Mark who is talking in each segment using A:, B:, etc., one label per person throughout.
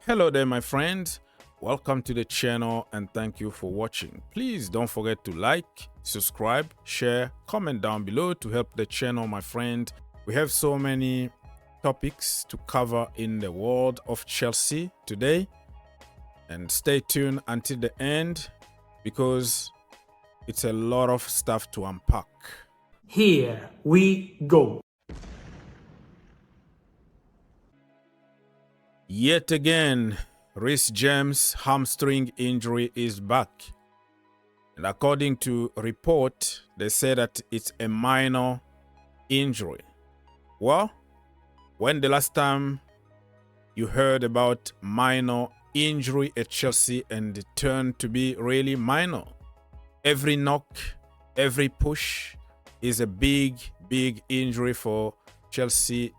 A: Hello there, my friends. Welcome to the channel and thank you for watching. Please don't forget to like, subscribe, share, comment down below to help the channel, my friend. We have so many topics to cover in the world of Chelsea today. And stay tuned until the end because it's a lot of stuff to unpack.
B: Here we go.
A: Yet again, Reece James' hamstring injury is back. And according to report, they say that it's a minor injury. Well, when the last time you heard about minor injury at Chelsea and it turned to be really minor? Every knock, every push is a big injury for Chelsea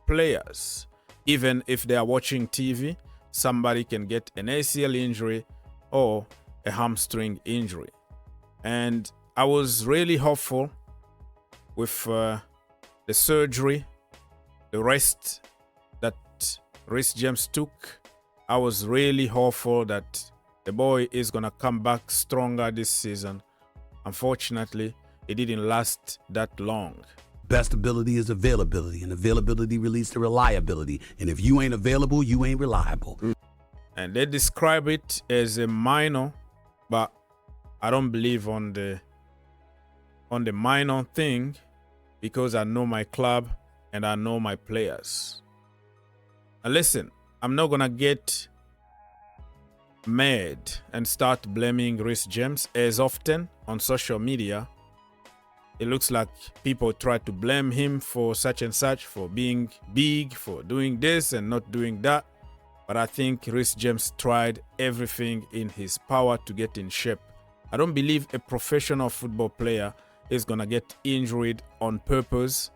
A: players. Even if they are watching TV, somebody can get an ACL injury or a hamstring injury. And I was really hopeful with the surgery, the rest that Reece James took. I was really hopeful that the boy is going to come back stronger this season. Unfortunately, it didn't last that long.
C: Best ability is availability, and availability releases the reliability. And if you ain't available, you ain't reliable.
A: And they describe it as a minor, but I don't believe on the minor thing because I know my club and I know my players. And listen, I'm not gonna get mad and start blaming Reece James as often on social media. It looks like people try to blame him for such and such, for being big, for doing this and not doing that. But I think Reece James tried everything in his power to get in shape. I don't believe a professional football player is going to get injured on purpose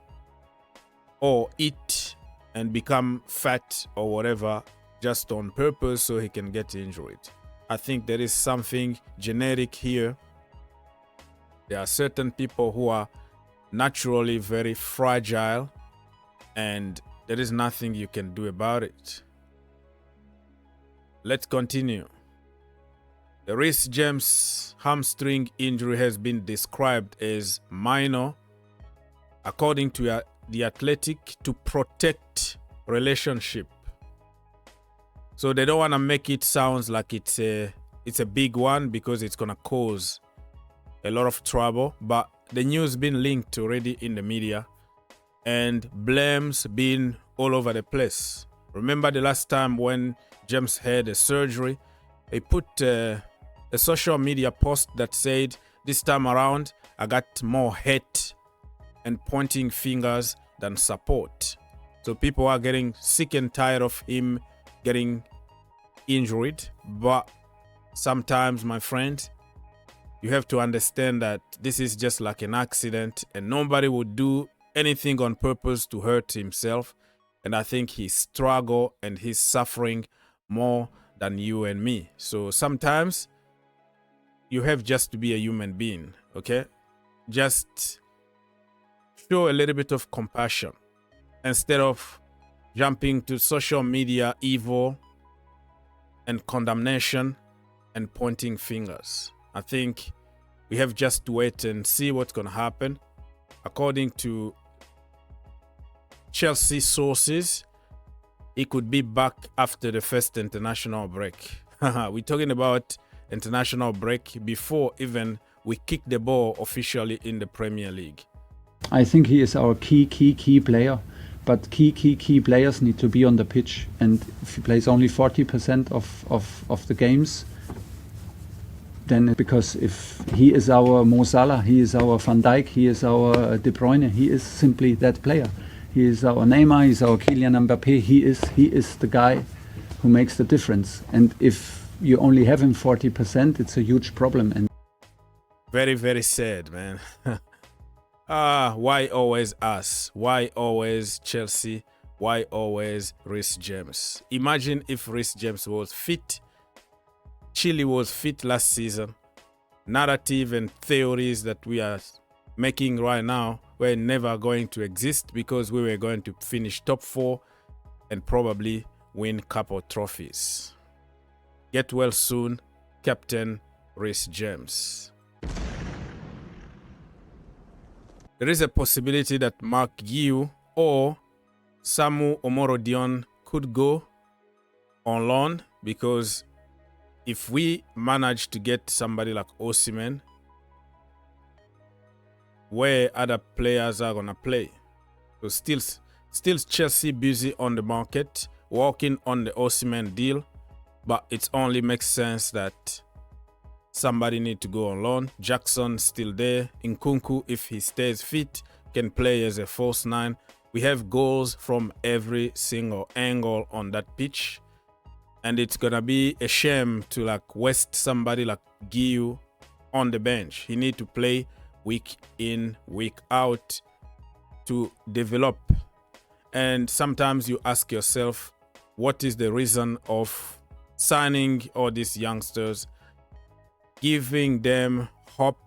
A: or eat and become fat or whatever just on purpose so he can get injured. I think there is something genetic here. There are certain people who are naturally very fragile and there is nothing you can do about it. Let's continue. The Reece James hamstring injury has been described as minor, according to The Athletic, to protect relationship. So they don't want to make it sound like it's a big one because it's going to cause a lot of trouble, but the news been linked already in the media and blames been all over the place. Remember the last time when James had a surgery, he put a social media post that said, this time around, I got more hate and pointing fingers than support. So people are getting sick and tired of him getting injured, but sometimes, my friend, you have to understand that this is just like an accident and nobody would do anything on purpose to hurt himself. And I think he struggles and he's suffering more than you and me. So sometimes you have just to be a human being, okay? Just show a little bit of compassion instead of jumping to social media evil and condemnation and pointing fingers. I think we have just to wait and see what's going to happen. According to Chelsea sources, he could be back after the first international break. We're talking about international break before even we kick the ball officially in the Premier League.
D: I think he is our key player. But key players need to be on the pitch. And if he plays only 40% of the games, then because if he is our Mo Salah, he is our Van Dijk, he is our De Bruyne, he is simply that player. He is our Neymar, he is our Kylian Mbappé, he is the guy who makes the difference. And if you only have him 40%, it's a huge problem. And
A: very sad, man. Why always us? Why always Chelsea? Why always Reece James? Imagine if Reece James was fit. Chile was fit last season. Narrative and theories that we are making right now were never going to exist because we were going to finish top 4 and probably win couple trophies. Get well soon, Captain Reece James. There is a possibility that Mark Guiu or Samu Omorodion could go on loan, because if we manage to get somebody like Osimhen, where other players are gonna play? So still Chelsea busy on the market, working on the Osimhen deal, but it only makes sense that somebody need to go on loan. Jackson still there. Nkunku, if he stays fit, can play as a false nine. We have goals from every single angle on that pitch, and it's gonna be a shame to like waste somebody like Guiu on the bench. He need to play week in, week out to develop. And sometimes you ask yourself, what is the reason of signing all these youngsters, giving them hope,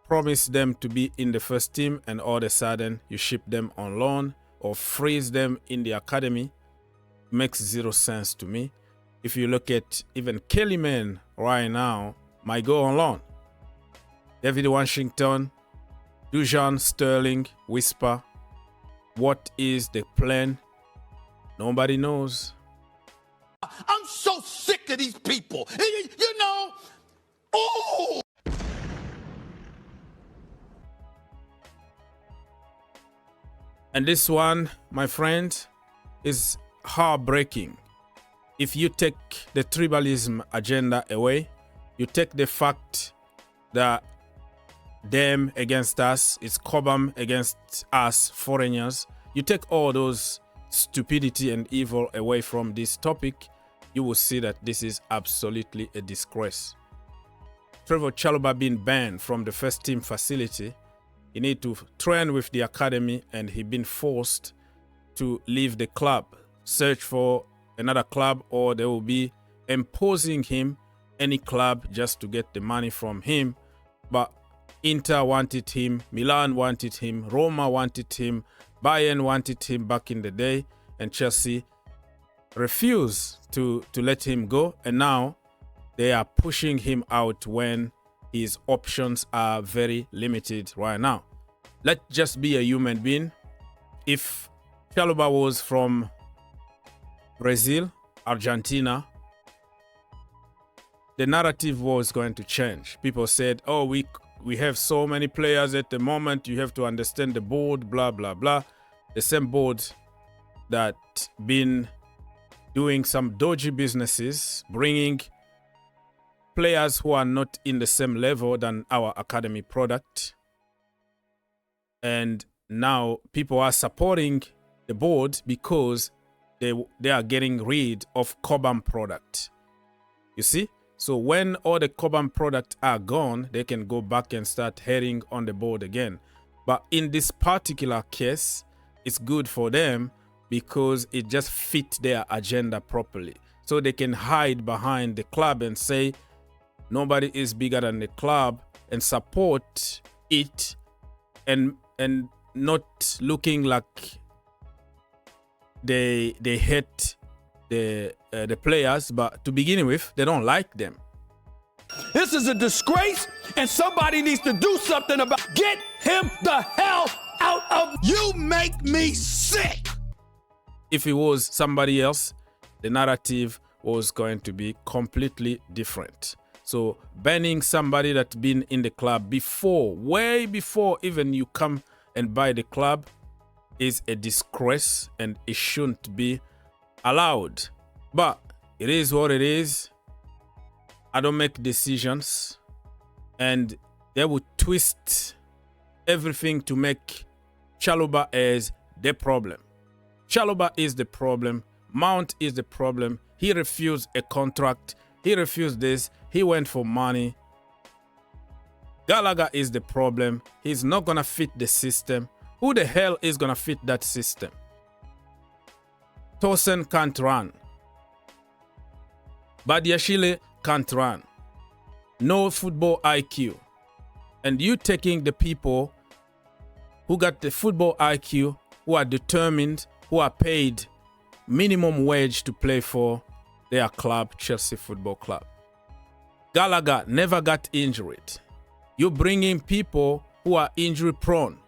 A: promise them to be in the first team, and all of a sudden you ship them on loan or freeze them in the academy? Makes zero sense to me. If you look at even Kellyman right now, might go on loan. David Washington, Dujan Sterling, whisper. What is the plan? Nobody knows.
E: I'm so sick of these people. You know, oh!
A: And this one, my friend, is heartbreaking. If you take the tribalism agenda away, you take the fact that them against us, it's Cobham against us, foreigners, you take all those stupidity and evil away from this topic, you will see that this is absolutely a disgrace. Trevoh Chalobah being banned from the first team facility, he need to train with the academy, and he been forced to leave the club, search for another club, or they will be imposing him any club just to get the money from him. But Inter wanted him, Milan wanted him, Roma wanted him, Bayern wanted him back in the day, and Chelsea refused to let him go. And now they are pushing him out when his options are very limited right now. Let's just be a human being. If Chalobah was from Brazil, Argentina, the narrative was going to change. People said, oh, we have so many players at the moment, you have to understand the board, blah, blah, blah. The same board that been doing some dodgy businesses, bringing players who are not in the same level than our academy product. And now people are supporting the board because they are getting rid of Cobham product. You see? So when all the Cobham products are gone, they can go back and start heading on the board again. But in this particular case, it's good for them because it just fit their agenda properly. So they can hide behind the club and say, nobody is bigger than the club, and support it, and not looking like they hate the players, but to begin with, they don't like them.
E: This is a disgrace, and somebody needs to do something about it. Get him the hell out of... You make me sick!
A: If it was somebody else, the narrative was going to be completely different. So banning somebody that's been in the club before, way before even you come and buy the club, is a disgrace, and it shouldn't be allowed. But it is what it is. I don't make decisions, and they would twist everything to make Chalobah as the problem. Chalobah is the problem. Mount is the problem. He refused a contract. He refused this. He went for money. Gallagher is the problem. He's not going to fit the system. Who the hell is going to fit that system? Tosin can't run. Badiashile can't run. No football IQ. And you taking the people who got the football IQ, who are determined, who are paid minimum wage to play for their club, Chelsea Football Club. Gallagher never got injured. You bring in people who are injury prone,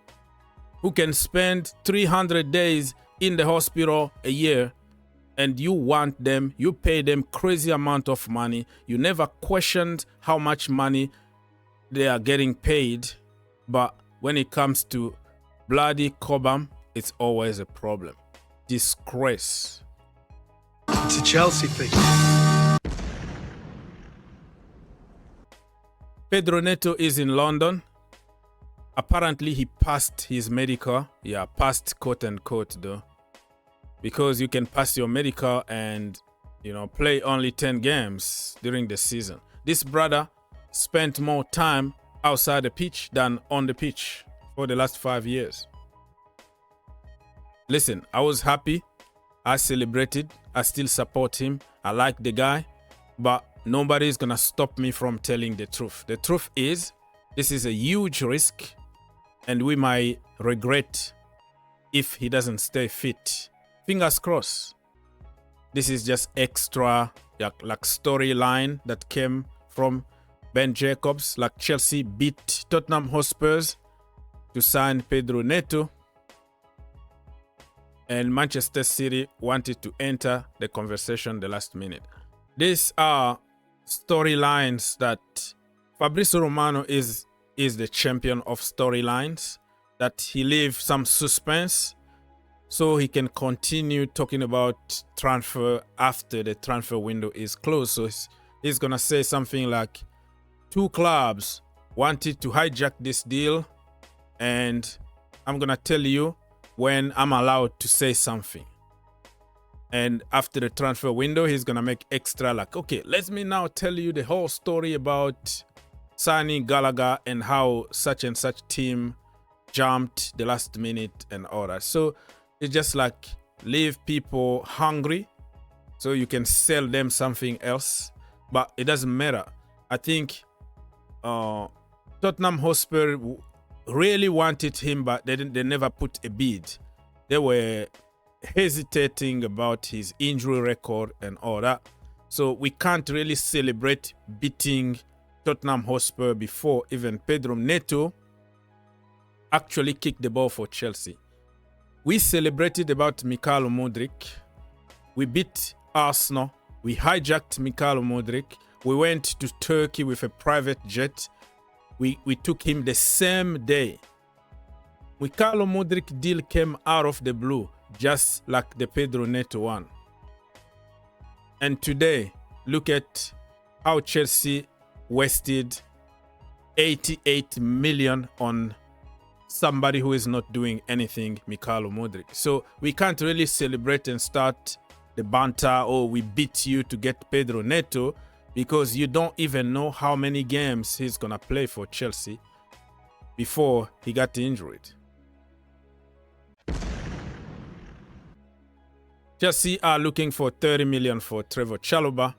A: who can spend 300 days in the hospital a year, and you want them, you pay them crazy amount of money. You never questioned how much money they are getting paid, but when it comes to bloody Cobham, it's always a problem. Disgrace.
F: It's a Chelsea thing.
A: Pedro Neto is in London. Apparently he passed his medical. Yeah, passed quote unquote though. Because you can pass your medical and, play only 10 games during the season. This brother spent more time outside the pitch than on the pitch for the last 5 years. Listen, I was happy. I celebrated. I still support him. I like the guy. But nobody is going to stop me from telling the truth. The truth is, this is a huge risk. And we might regret if he doesn't stay fit. Fingers crossed. This is just extra like storyline that came from Ben Jacobs. Like Chelsea beat Tottenham Hotspurs to sign Pedro Neto. And Manchester City wanted to enter the conversation the last minute. These are storylines that Fabrizio Romano is the champion of storylines, that he leaves some suspense so he can continue talking about transfer after the transfer window is closed. So he's going to say something like, 2 clubs wanted to hijack this deal, and I'm going to tell you when I'm allowed to say something. And after the transfer window, he's going to make extra like, okay, let me now tell you the whole story about signing Gallagher and how such and such team jumped the last minute and all that. So it's just like leave people hungry so you can sell them something else. But it doesn't matter. I think Tottenham Hotspur really wanted him, but they never put a bid. They were hesitating about his injury record and all that. So we can't really celebrate beating Tottenham Hotspur before even Pedro Neto actually kicked the ball for Chelsea. We celebrated about Mikhailo Mudryk. We beat Arsenal. We hijacked Mikhailo Mudryk. We went to Turkey with a private jet. We took him the same day. Mikhailo Mudryk deal came out of the blue, just like the Pedro Neto one. And today, look at how Chelsea wasted 88 million on somebody who is not doing anything, Mikhailo Mudryk. So we can't really celebrate and start the banter, oh, we beat you to get Pedro Neto, because you don't even know how many games he's going to play for Chelsea before he got injured. Chelsea are looking for 30 million for Trevoh Chalobah.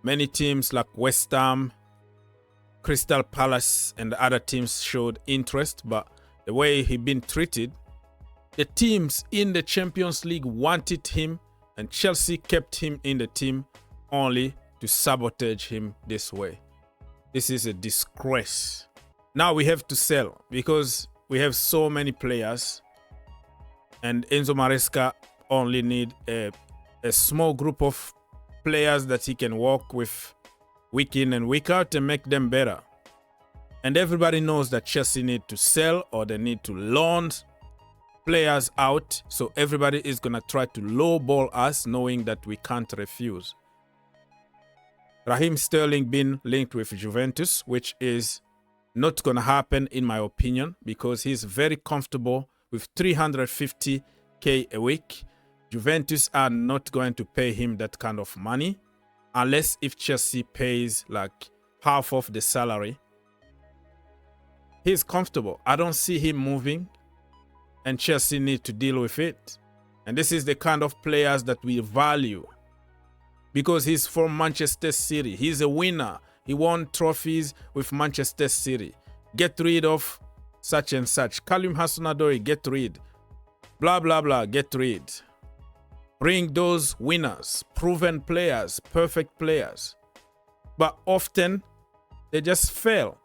A: Many teams like West Ham, Crystal Palace and other teams showed interest, but the way he been treated, the teams in the Champions League wanted him and Chelsea kept him in the team only to sabotage him this way. This is a disgrace. Now we have to sell because we have so many players and Enzo Maresca only need a small group of players that he can work with week in and week out and make them better. And everybody knows that Chelsea need to sell or they need to loan players out. So everybody is going to try to lowball us knowing that we can't refuse. Raheem Sterling been linked with Juventus, which is not going to happen in my opinion because he's very comfortable with 350k a week. Juventus are not going to pay him that kind of money unless if Chelsea pays like half of the salary. He's comfortable. I don't see him moving and Chelsea need to deal with it. And this is the kind of players that we value because he's from Manchester City. He's a winner. He won trophies with Manchester City. Get rid of such and such. Kalim Hudson-Odoi, get rid. Blah, blah, blah, get rid. bring those winners, proven players, perfect players. But often they just fail.